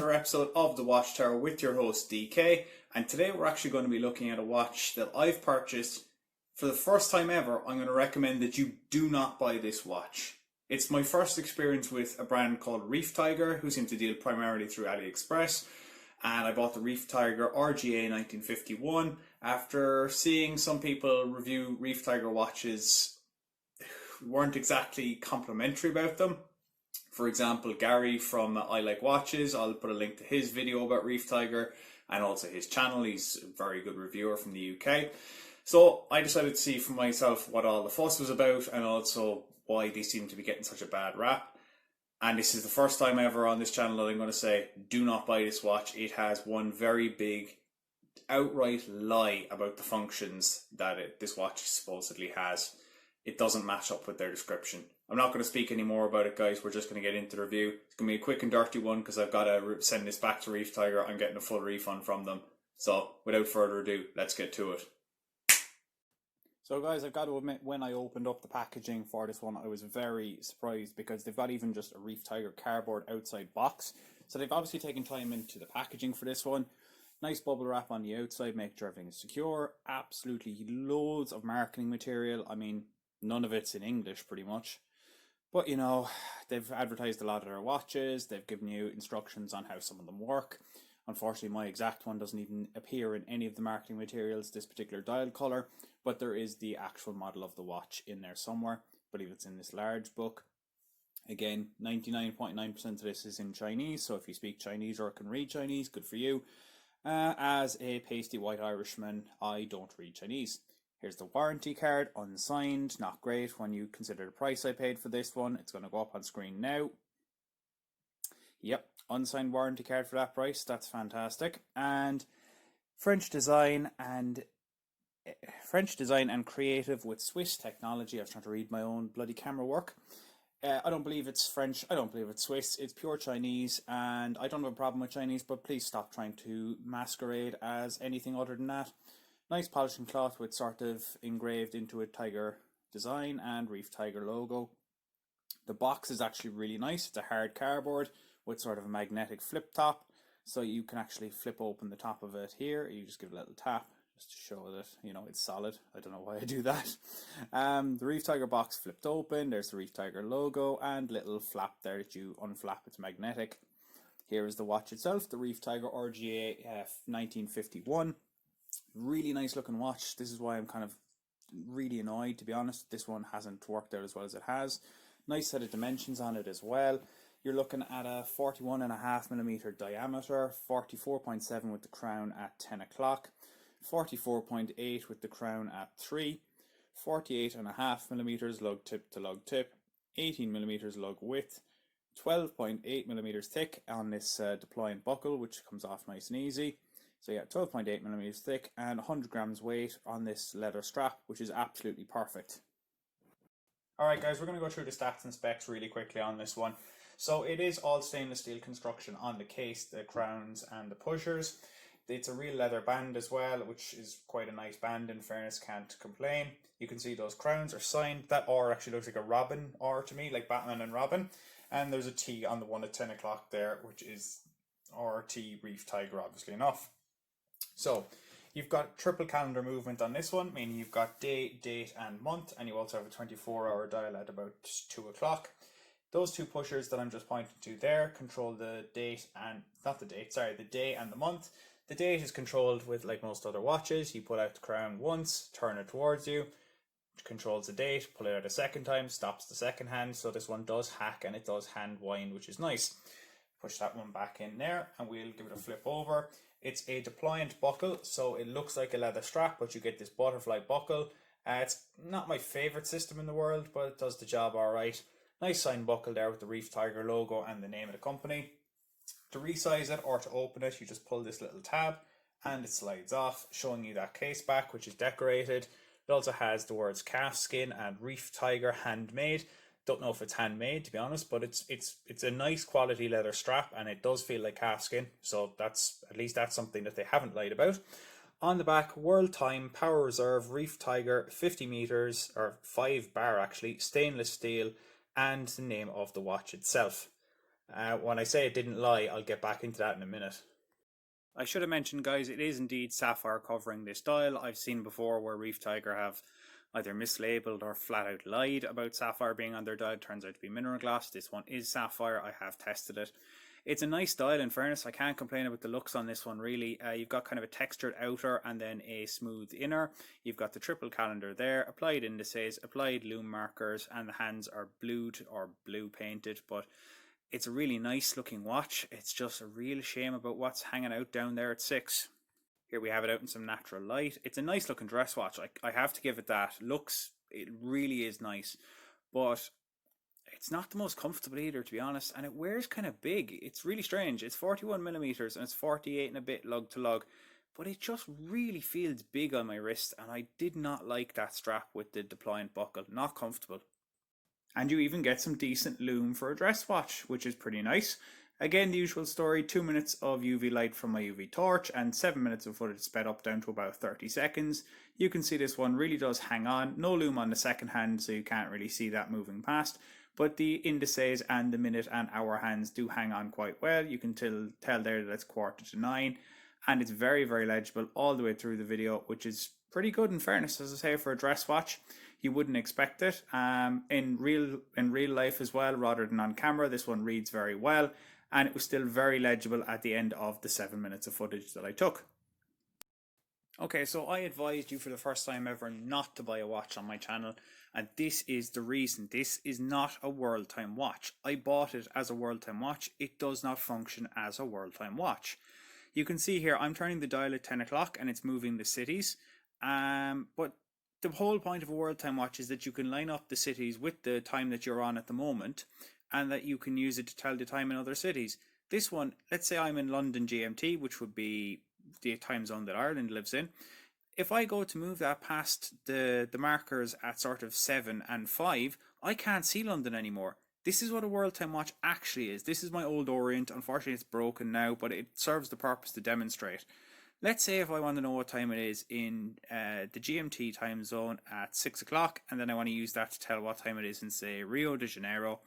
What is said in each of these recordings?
another episode of the Watchtower with your host DK, and today we're actually going to be looking at a watch that I've purchased for the first time ever. I'm going to recommend that you do not buy this watch. It's my first experience with a brand called Reef Tiger, who seem to deal primarily through AliExpress, and I bought the Reef Tiger RGA1951 after seeing some people review Reef Tiger watches who weren't exactly complimentary about them. For example, Gary from I Like Watches, I'll put a link to his video about Reef Tiger and also his channel. He's a very good reviewer from the UK. So I decided to see for myself what all the fuss was about and also why they seem to be getting such a bad rap. And this is the first time ever on this channel that I'm going to say, do not buy this watch. It has one very big outright lie about the functions that this watch supposedly has. It doesn't match up with their description. I'm not going to speak any more about it, guys. We're just going to get into the review. It's going to be a quick and dirty one because I've got to send this back to Reef Tiger. I'm getting a full refund from them. So without further ado, let's get to it. So guys, I've got to admit, when I opened up the packaging for this one, I was very surprised because they've got even just a Reef Tiger cardboard outside box. So they've obviously taken time into the packaging for this one. Nice bubble wrap on the outside, make sure everything is secure. Absolutely loads of marketing material. I mean, none of it's in English pretty much. But you know, they've advertised a lot of their watches. They've given you instructions on how some of them work. Unfortunately, my exact one doesn't even appear in any of the marketing materials, this particular dial color, but there is the actual model of the watch in there somewhere. I believe it's in this large book. Again, 99.9% of this is in Chinese, so if you speak Chinese or can read Chinese, good for you. As a pasty white Irishman, I don't read Chinese. Here's the warranty card, unsigned, not great when you consider the price I paid for this one. It's going to go up on screen now. Yep, unsigned warranty card for that price, that's fantastic. And French design and creative with Swiss technology. I was trying to read my own bloody camera work. I don't believe it's French, I don't believe it's Swiss, it's pure Chinese, and I don't have a problem with Chinese, but please stop trying to masquerade as anything other than that. Nice polishing cloth with sort of engraved into a tiger design and Reef Tiger logo. The box is actually really nice. It's a hard cardboard with sort of a magnetic flip top, so you can actually flip open the top of it here. You just give it a little tap just to show that, you know, it's solid. I don't know why I do that. The Reef Tiger box flipped open. There's the Reef Tiger logo and little flap there that you unflap. It's magnetic. Here is the watch itself, the Reef Tiger RGA 1951. Really nice looking watch. This is why I'm kind of really annoyed, to be honest. This one hasn't worked out as well as it has. Nice set of dimensions on it as well. You're looking at a 41.5mm diameter, 44.7 with the crown at 10 o'clock, 44.8 with the crown at 3, 48.5mm lug tip to lug tip, 18mm lug width, 12.8mm thick on this deployant buckle, which comes off nice and easy. So yeah, 12.8mm thick and 100 grams weight on this leather strap, which is absolutely perfect. Alright guys, we're going to go through the stats and specs really quickly on this one. So it is all stainless steel construction on the case, the crowns and the pushers. It's a real leather band as well, which is quite a nice band, in fairness, can't complain. You can see those crowns are signed. That R actually looks like a Robin R to me, like Batman and Robin. And there's a T on the one at 10 o'clock there, which is RT Reef Tiger, obviously enough. So you've got triple calendar movement on this one, meaning you've got day, date and month, and you also have a 24-hour dial at about 2 o'clock. Those two pushers that I'm just pointing to there control the date and, the day and the month. The date is controlled with, like most other watches, you pull out the crown once, turn it towards you, controls the date, pull it out a second time, stops the second hand, so this one does hack and it does hand wind, which is nice. Push that one back in there and we'll give it a flip over. It's a deployant buckle, so it looks like a leather strap, but you get this butterfly buckle. It's not my favourite system in the world, but it does the job alright. Nice signed buckle there with the Reef Tiger logo and the name of the company. To resize it or to open it, you just pull this little tab and it slides off, showing you that case back, which is decorated. It also has the words calf skin and Reef Tiger handmade. Don't know if it's handmade, to be honest, but it's a nice quality leather strap and it does feel like calfskin, so that's something that they haven't lied about. On the back, World Time, Power Reserve, Reef Tiger, 50 meters, or 5 bar actually, stainless steel, and the name of the watch itself. When I say it didn't lie, I'll get back into that in a minute. I should have mentioned, guys, it is indeed sapphire covering this dial. I've seen before where Reef Tiger have either mislabeled or flat out lied about sapphire being on their dial. It turns out to be mineral glass. This one is sapphire. I have tested it. It's a nice dial, in fairness. I can't complain about the looks on this one, really. You've got kind of a textured outer and then a smooth inner. You've got the triple calendar there, applied indices, applied lume markers, and the hands are blued or blue painted, but it's a really nice looking watch. It's just a real shame about what's hanging out down there at 6. Here we have it out in some natural light. It's a nice looking dress watch. I have to give it that. Looks, it really is nice. But it's not the most comfortable either, to be honest. And it wears kind of big. It's really strange. It's 41 millimeters and it's 48 and a bit lug to lug. But it just really feels big on my wrist. And I did not like that strap with the deployant buckle. Not comfortable. And you even get some decent lume for a dress watch, which is pretty nice. Again, the usual story, 2 minutes of UV light from my UV torch and 7 minutes of footage sped up down to about 30 seconds. You can see this one really does hang on. No lume on the second hand, so you can't really see that moving past. But the indices and the minute and hour hands do hang on quite well. You can tell there that it's 8:45. And it's very, very legible all the way through the video, which is pretty good in fairness, as I say, for a dress watch. You wouldn't expect it. In real life as well, rather than on camera, this one reads very well. And it was still very legible at the end of the 7 minutes of footage that I took. Okay, so I advised you for the first time ever not to buy a watch on my channel, and this is the reason. This is not a world time watch. I bought it as a world time watch. It does not function as a world time watch. You can see here I'm turning the dial at 10 o'clock and it's moving the cities, but the whole point of a world time watch is that you can line up the cities with the time that you're on at the moment, and that you can use it to tell the time in other cities. This one, let's say I'm in London GMT, which would be the time zone that Ireland lives in. If I go to move that past the markers at sort of 7 and 5, I can't see London anymore. This is what a world time watch actually is. This is my old Orient. Unfortunately, it's broken now, but it serves the purpose to demonstrate. Let's say if I want to know what time it is in the GMT time zone at 6 o'clock, and then I want to use that to tell what time it is in, say, Rio de Janeiro.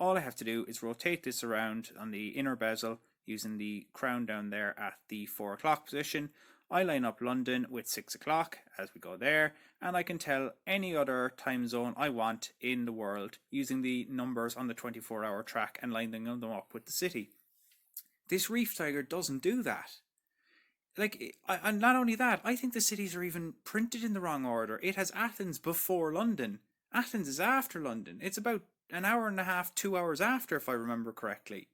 All I have to do is rotate this around on the inner bezel using the crown down there at the 4 o'clock position. I line up London with 6 o'clock as we go there, and I can tell any other time zone I want in the world using the numbers on the 24-hour track and lining them up with the city. This Reef Tiger doesn't do that. And not only that, I think the cities are even printed in the wrong order. It has Athens before London. Athens is after London. It's about an hour and a half, 2 hours after, if I remember correctly.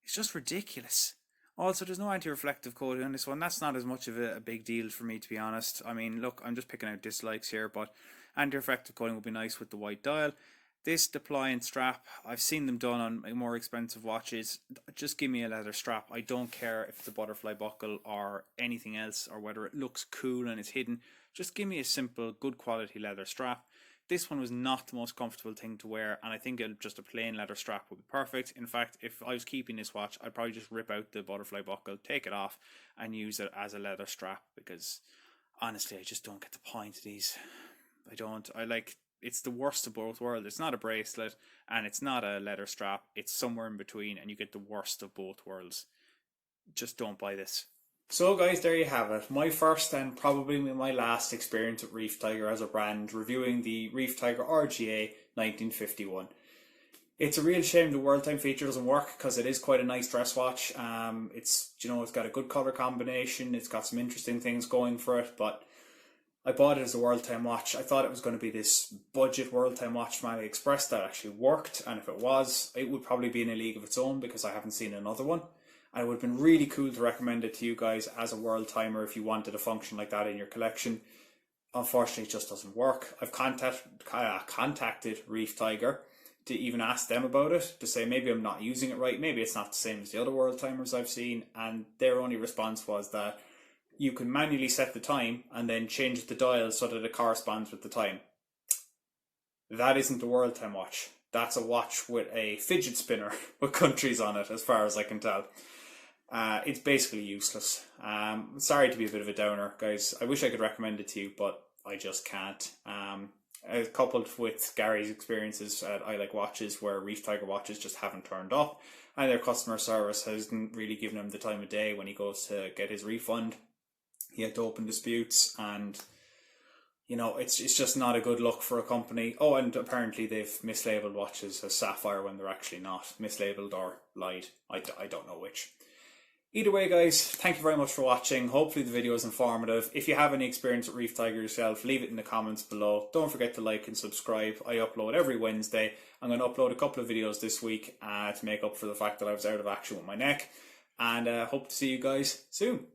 It's just ridiculous. Also, there's no anti-reflective coating on this one. That's not as much of a big deal for me, to be honest. I mean, look, I'm just picking out dislikes here, but anti-reflective coating would be nice with the white dial. This deployant strap, I've seen them done on more expensive watches. Just give me a leather strap. I don't care if it's a butterfly buckle or anything else, or whether it looks cool and it's hidden. Just give me a simple, good quality leather strap. This one was not the most comfortable thing to wear, and I think just a plain leather strap would be perfect. In fact, if I was keeping this watch, I'd probably just rip out the butterfly buckle, take it off, and use it as a leather strap, because honestly, I just don't get the point of these. It's the worst of both worlds. It's not a bracelet, and it's not a leather strap. It's somewhere in between, and you get the worst of both worlds. Just don't buy this. So guys, there you have it. My first and probably my last experience with Reef Tiger as a brand, reviewing the Reef Tiger RGA1951. It's a real shame the world time feature doesn't work, because it is quite a nice dress watch. It's got a good color combination. It's got some interesting things going for it, but I bought it as a world time watch. I thought it was going to be this budget world time watch from AliExpress that actually worked, and if it was, it would probably be in a league of its own, because I haven't seen another one. And it would have been really cool to recommend it to you guys as a world timer if you wanted a function like that in your collection. Unfortunately, it just doesn't work. I've contacted Reef Tiger to even ask them about it, to say maybe I'm not using it right, maybe it's not the same as the other world timers I've seen, and their only response was that you can manually set the time and then change the dial so that it corresponds with the time. That isn't a world time watch. That's a watch with a fidget spinner with countries on it, as far as I can tell. It's basically useless. Sorry to be a bit of a downer, guys. I wish I could recommend it to you, but I just can't. coupled with Gary's experiences at I Like Watches, where Reef Tiger watches just haven't turned up, and their customer service hasn't really given him the time of day when he goes to get his refund. He had to open disputes, and it's just not a good look for a company. Oh, and apparently they've mislabeled watches as sapphire when they're actually not. Mislabeled or lied. I don't know which. Either way, guys, thank you very much for watching. Hopefully the video is informative. If you have any experience with Reef Tiger yourself, leave it in the comments below. Don't forget to like and subscribe. I upload every Wednesday. I'm going to upload a couple of videos this week to make up for the fact that I was out of action with my neck. And hope to see you guys soon.